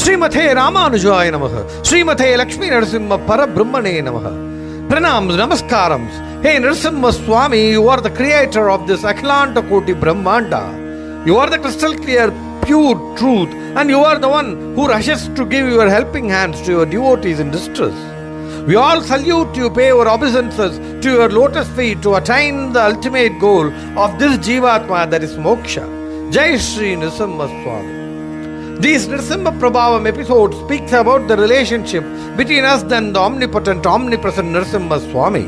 Srimate Ramanujaya Namaha. Srimate Lakshmi Nrusimha Prabhavam-Episode Namaha. Pranams, Namaskarams. Hey Nrusimha Swami, you are the creator of this Akhilanta Koti Brahmanda. You are the crystal clear, pure truth, and you are the one who rushes to give your helping hands to your devotees in distress. We all salute you, pay our obeisances to your lotus feet to attain the ultimate goal of this Jivatma, that is moksha. Jai Shri Nrusimha Swami. This Nrusimha Prabhavam-Episode speaks about the relationship between us and the omnipotent, omnipresent Nrusimha Swami.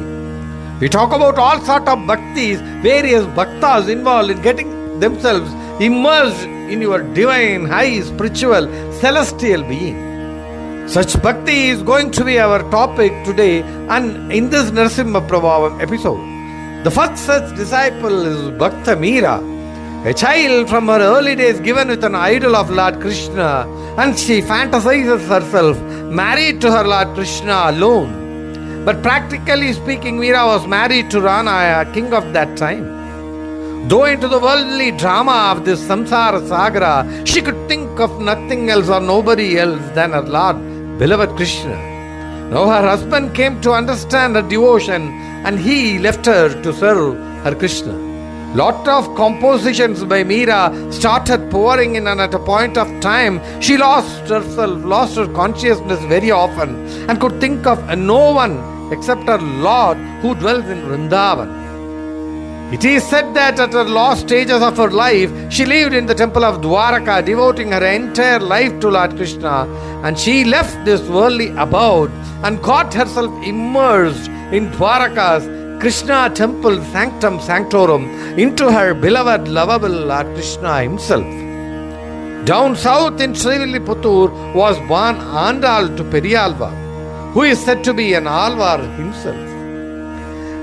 We talk about all sort of bhaktis, various bhaktas involved in getting themselves immersed in your divine, high, spiritual, celestial being. Such bhakti is going to be our topic today and in this Nrusimha Prabhavam-Episode. The first such disciple is Bhakta Meera, a child from her early days given with an idol of Lord Krishna, and she fantasizes herself married to her Lord Krishna alone. But practically speaking, Meera was married to Rana, a king of that time. Though into the worldly drama of this samsara sagara, she could think of nothing else or nobody else than her Lord, beloved Krishna. Now her husband came to understand her devotion and he left her to serve her Krishna. Lot of compositions by Meera started pouring in, and at a point of time she lost herself, lost her consciousness very often, and could think of no one except her Lord who dwells in Vrindavan. It is said that at her last stages of her life, she lived in the temple of Dwaraka, devoting her entire life to Lord Krishna, and she left this worldly abode and got herself immersed in Dwaraka's Krishna temple sanctum sanctorum into her beloved, lovable Lord Krishna himself. Down south in Srivilliputturu was born Andal to Periyalvar, who is said to be an Alvar himself.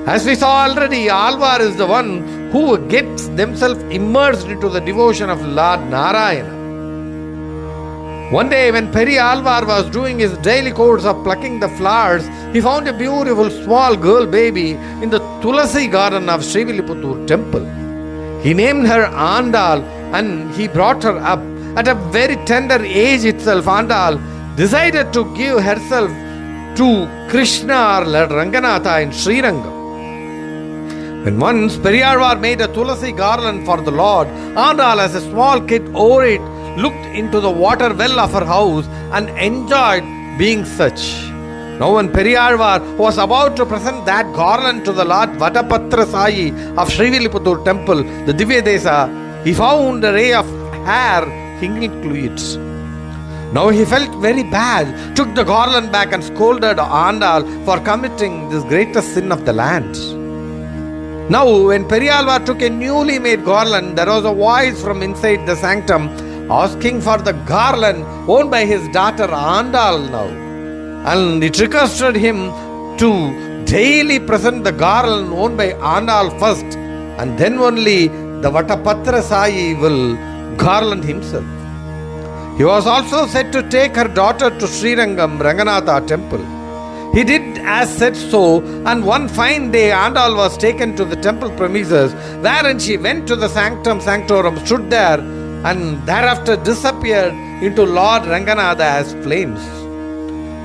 As we saw already, Alvar is the one who gets themselves immersed into the devotion of Lord Narayana. One day when Periyalvar was doing his daily course of plucking the flowers, he found a beautiful small girl baby in the Tulasi garden of Srivilliputturu temple. He named her Andal and he brought her up. At a very tender age itself, Andal decided to give herself to Krishna or Lord Ranganatha in Srirangam. When once Periyalvar made a Tulasi garland for the Lord, Andal as a small kid over it looked into the water well of her house and enjoyed being such. Now when Periyalvar was about to present that garland to the Lord Vadapatra Sai of Srivilliputturu temple, the Divya Desa, he found a ray of hair hanging to it. Now he felt very bad, took the garland back and scolded Andal for committing this greatest sin of the land. Now when Periyalvar took a newly made garland, there was a voice from inside the sanctum asking for the garland owned by his daughter Andal now. And it requested him to daily present the garland owned by Andal first, and then only the Vatapatra Sai will garland himself. He was also said to take her daughter to Srirangam Ranganatha temple. He did as said so, and one fine day Andal was taken to the temple premises, wherein she went to the sanctum sanctorum, stood there, and thereafter disappeared into Lord Ranganatha as flames.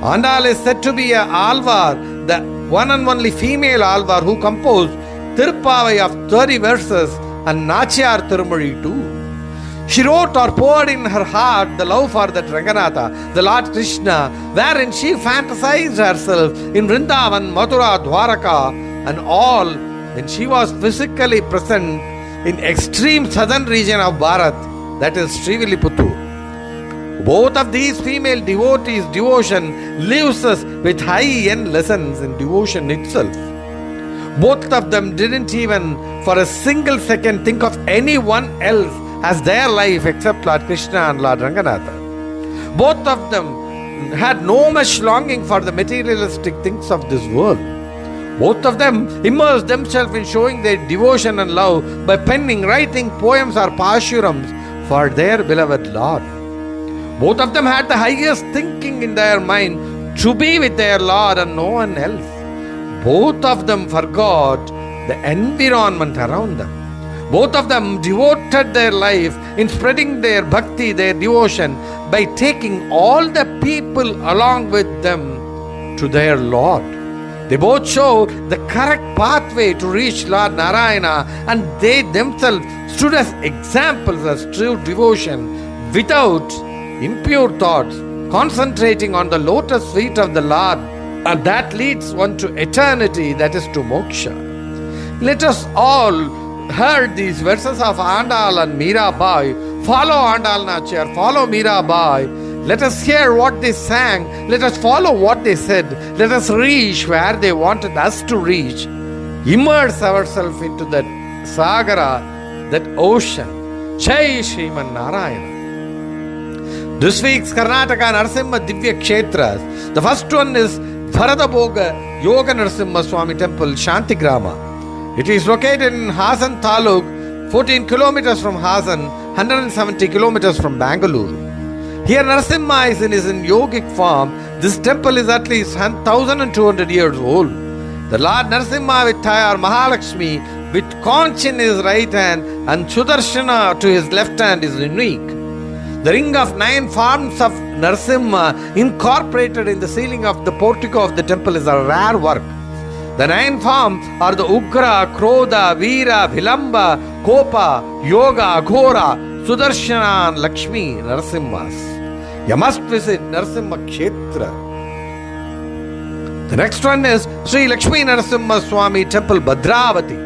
Andal is said to be a Alvar, the one and only female Alvar who composed Tirupavai of 30 verses and Nachiyar Tirumozhi too. She wrote or poured in her heart the love for that Ranganatha, the Lord Krishna, wherein she fantasized herself in Vrindavan, Mathura, Dwaraka and all when she was physically present in extreme southern region of Bharat, that is Srivilliputturu. Both of these female devotees' devotion leaves us with high-end lessons in devotion itself. Both of them didn't even for a single second think of anyone else as their life except Lord Krishna and Lord Ranganatha. Both of them had no much longing for the materialistic things of this world. Both of them immersed themselves in showing their devotion and love by penning, writing poems or pasurams for their beloved Lord. Both of them had the highest thinking in their mind to be with their Lord and no one else. Both of them forgot the environment around them. Both of them devoted their life in spreading their bhakti, their devotion, by taking all the people along with them to their Lord. They both showed the correct pathway to reach Lord Narayana, and they themselves stood as examples of true devotion without impure thoughts, concentrating on the lotus feet of the Lord, and that leads one to eternity, that is to moksha. Let us all heard these verses of Andal and Mirabai. Follow Andal Nachar, follow Mirabai. Let us hear what they sang. Let us follow what they said. Let us reach where they wanted us to reach. Immerse ourselves into that Sagara, that ocean. Jai Sriman Narayana. This week's Karnataka Nrusimha Divya Kshetras. The first one is Bharadabhoga Yoga Nrusimha Swami Temple, Shantigrama. It is located in Hasan Taluk, 14 kilometers from Hasan, 170 kilometers from Bangalore. Here Narasimha is in yogic form. This temple is at least 1,200 years old. The Lord Narasimha with Tayar Mahalakshmi with conch in his right hand and Sudarshana to his left hand is unique. The ring of 9 forms of Narasimha incorporated in the ceiling of the portico of the temple is a rare work. The 9 forms are the Ugra, Krodha, Veera, Vilamba, Kopa, Yoga, Aghora, Sudarshana and Lakshmi Narasimhas. You must visit Narasimha Kshetra. The next one is Sri Lakshmi Narasimha Swami Temple, Bhadravati.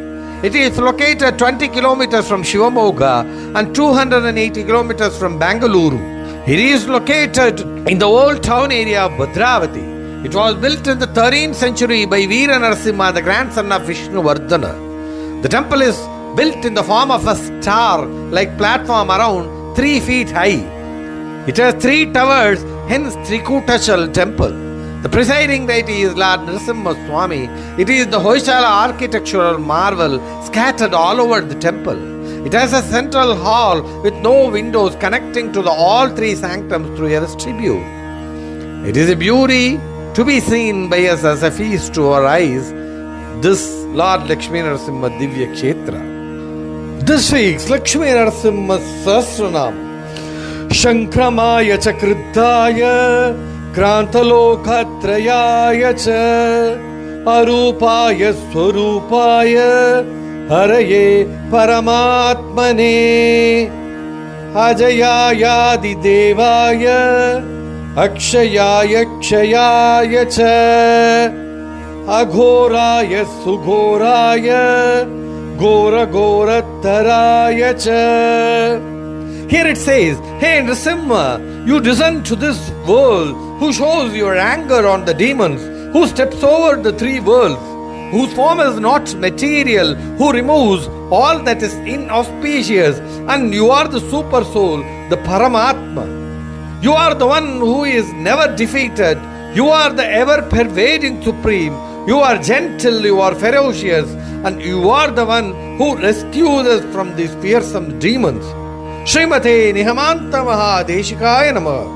It is located 20 kilometers from Shivamogga and 280 kilometers from Bangalore. It is located in the old town area of Bhadravati. It was built in the 13th century by Veera Narasimha, the grandson of Vishnuvardhana. The temple is built in the form of a star-like platform around 3 feet high. It has 3 towers, hence Trikutachal temple. The presiding deity is Lord Nrusimha Swami. It is the Hoysala architectural marvel scattered all over the temple. It has a central hall with no windows connecting to all 3 sanctums through a vestibule. It is a beauty to be seen by us as a feast to our eyes, this Lord Lakshmi Narasimha Divya Kshetra. This week's Lakshmi Narasimha Sahasranam. Shankramaya Chakriddhaya Krantalokatrayaya Cha Arupaya Swarupaya Haraye Paramatmane Ajayaya Devaya Akshayaya Kshayaya Cha Aghoraya Sughoraya Gora Gorataraya Cha. Here it says, Hey Nrusimha, you descend to this world, who shows your anger on the demons, who steps over the 3 worlds, whose form is not material, who removes all that is inauspicious, and you are the super soul, the Paramatma. You are the one who is never defeated. You are the ever-pervading Supreme. You are gentle, you are ferocious, and you are the one who rescues us from these fearsome demons. Srimate Nihamanta Mahadeshikaya Namah.